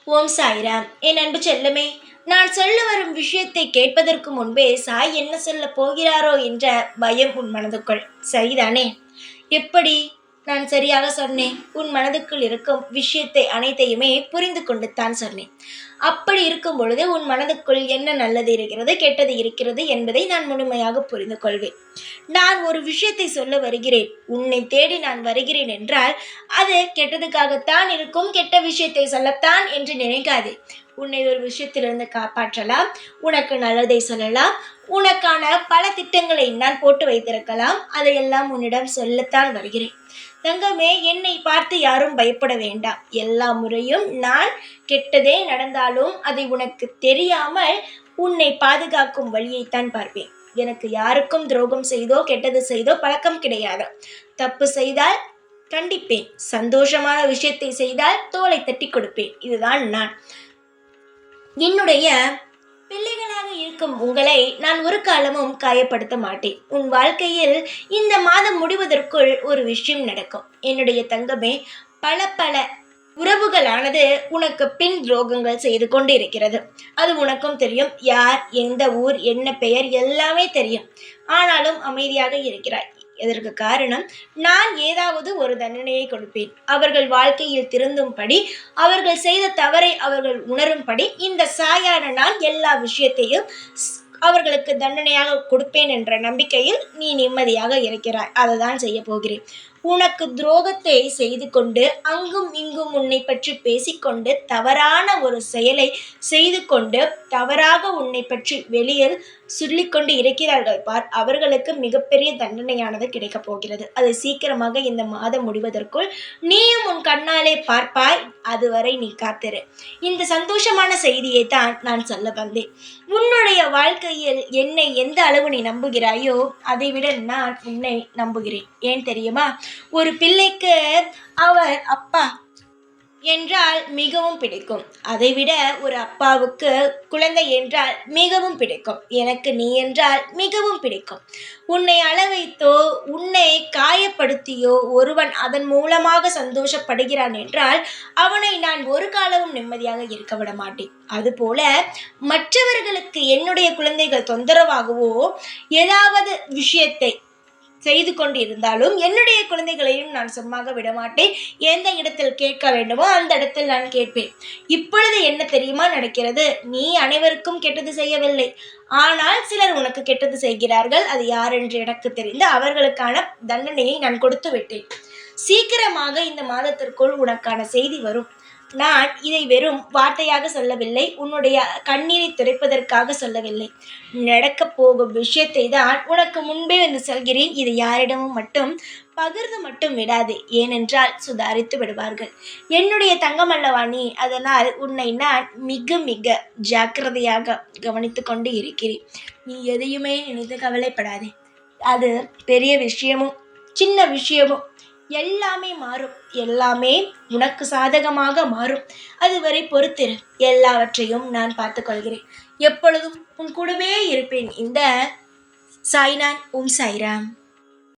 ஓம் சாய்ராம். என் அன்பு செல்லமே, நான் சொல்ல வரும் விஷயத்தை கேட்பதற்கு முன்பே சாய் என்ன சொல்ல போகிறாரோ என்ற பயம் உன் மனதுக்குள் சரிதானே? எப்படி நான் சரியாக சொன்னேன்? உன் மனதுக்குள் இருக்கும் விஷயத்தை அனைத்தையுமே புரிந்து கொண்டு தான் சொன்னேன். அப்படி இருக்கும் பொழுது உன் மனதுக்குள் என்ன நல்லது இருக்கிறது, கெட்டது இருக்கிறது என்பதை நான் முழுமையாக புரிந்து கொள்வேன். நான் ஒரு விஷயத்தை சொல்ல வருகிறேன், உன்னை தேடி நான் வருகிறேன் என்றால் அது கெட்டதுக்காகத்தான் இருக்கும், கெட்ட விஷயத்தை சொல்லத்தான் என்று நினைக்காதே. உன்னை ஒரு விஷயத்திலிருந்து காப்பாற்றலாம், உனக்கு நல்லதை சொல்லலாம், உனக்கான பல திட்டங்களை நான் போட்டு வைத்திருக்கலாம். அதையெல்லாம் உன்னிடம் சொல்லத்தான் வருகிறேன். தங்கமே, என்னை பார்த்து யாரும் பயப்பட வேண்டாம். எல்லா முறையும் நான் கெட்டதே நடந்தாலும் அதை உனக்கு தெரியாமல் உன்னை பாதுகாக்கும் வழியைத்தான் பார்ப்பேன். எனக்கு யாருக்கும் துரோகம் செய்தோ கெட்டது செய்தோ பழக்கம் கிடையாது. தப்பு செய்தால் கண்டிப்பேன், சந்தோஷமான விஷயத்தை செய்தால் தோலை தட்டி கொடுப்பேன். இதுதான் நான். என்னுடைய பிள்ளைகளாக இருக்கும் உங்களை நான் ஒரு காலமும் காயப்படுத்த மாட்டேன். உன் வாழ்க்கையில் இந்த மாதம் முடிவதற்குள் ஒரு விஷயம் நடக்கும். என்னுடைய தங்கமே, பல பல உறவுகளானது உனக்கு பின் துரோகங்கள் செய்து கொண்டு இருக்கிறது. அது உனக்கும் தெரியும். யார், எந்த ஊர், என்ன பெயர் எல்லாமே தெரியும். ஆனாலும் அமைதியாக இருக்கிறாய். இதற்கு காரணம், நான் ஏதாவது ஒரு தண்டனையை கொடுப்பேன். அவர்கள் வாழ்க்கையில் திருந்தும்படி, அவர்கள் செய்த தவறை அவர்கள் உணரும்படி இந்த சாயான நான் எல்லா விஷயத்தையும் அவர்களுக்கு தண்டனையாக கொடுப்பேன் என்ற நம்பிக்கையில் நீ நிம்மதியாக இருக்கிறாய். அதை தான் செய்ய போகிறேன். உனக்கு துரோகத்தை செய்து கொண்டு அங்கும் இங்கும் உன்னை பற்றி பேசிக்கொண்டு தவறான ஒரு செயலை செய்து கொண்டு தவறாக உன்னை பற்றி வெளியில் சொல்லிக்கொண்டு இருக்கிறார்கள் பார், அவர்களுக்கு மிகப்பெரிய தண்டனையானது கிடைக்கப் போகிறது. அது சீக்கிரமாக இந்த மாதம் முடிவதற்குள் நீயும் உன் கண்ணாலே பார்ப்பாய். அதுவரை நீ காத்திரு. இந்த சந்தோஷமான செய்தியை தான் நான் சொல்ல வந்தேன். உன்னுடைய வாழ்க்கையில் என்னை எந்த அளவு நீ நம்புகிறாயோ அதை விட நான் உன்னை நம்புகிறேன். ஏன் தெரியுமா? ஒரு பிள்ளைக்கு அவர் அப்பா என்றால் மிகவும் பிடிக்கும். அதைவிட ஒரு அப்பாவுக்கு குழந்தை என்றால் மிகவும் பிடிக்கும். எனக்கு நீ என்றால் மிகவும் பிடிக்கும். உன்னை அளவைத்தோ உன்னை காயப்படுத்தியோ ஒருவன் அதன் மூலமாக சந்தோஷப்படுகிறான் என்றால் அவனை நான் ஒரு காலமும் நிம்மதியாக இருக்க விட மாட்டேன். அதுபோல மற்றவர்களுக்கு என்னுடைய குழந்தைகள் தொந்தரவாகவோ ஏதாவது விஷயத்தை செய்து கொண்டு இருந்தாலும் என்னுடைய குழந்தைகளையும் நான் சும்மாக விடமாட்டேன். எந்த இடத்தில் கேட்க வேண்டுமோ அந்த இடத்தில் நான் கேட்பேன். இப்பொழுது என்ன தெரியுமா நடக்கிறது? நீ அனைவருக்கும் கெட்டது செய்யவில்லை. ஆனால் சிலர் உனக்கு கெட்டது செய்கிறார்கள். அது யார் என்று எனக்கு தெரிந்து அவர்களுக்கான தண்டனையை நான் கொடுத்து விட்டேன். சீக்கிரமாக இந்த மாதத்திற்குள் உனக்கான செய்தி வரும். நான் இதை வெறும் வார்த்தையாக சொல்லவில்லை, உன்னுடைய கண்ணீரை துடைப்பதற்காக சொல்லவில்லை. நடக்கப் போகும் விஷயத்தை தான் உனக்கு முன்பே வந்து சொல்கிறேன். இதை யாரிடமும் மட்டும் பகிர்ந்து மட்டும் விடாதே, ஏனென்றால் சுதாரித்து விடுவார்கள். என்னுடைய தங்கம் அல்லவா நீ, அதனால் உன்னை நான் மிக மிக ஜாக்கிரதையாக கவனித்து கொண்டு இருக்கிறேன். நீ எதையுமே நினைத்து கவலைப்படாதே. அது பெரிய விஷயமும் சின்ன விஷயமும் எல்லாமே மாறும். எல்லாமே உனக்கு சாதகமாக மாறும். அதுவரை பொறுத்திரு. எல்லாவற்றையும் நான் பார்த்துக்கொள்கிறேன். எப்பொழுதும் உன் கூடவே இருப்பேன். இந்த சாய்நான். ஓம் சாய்ராம்.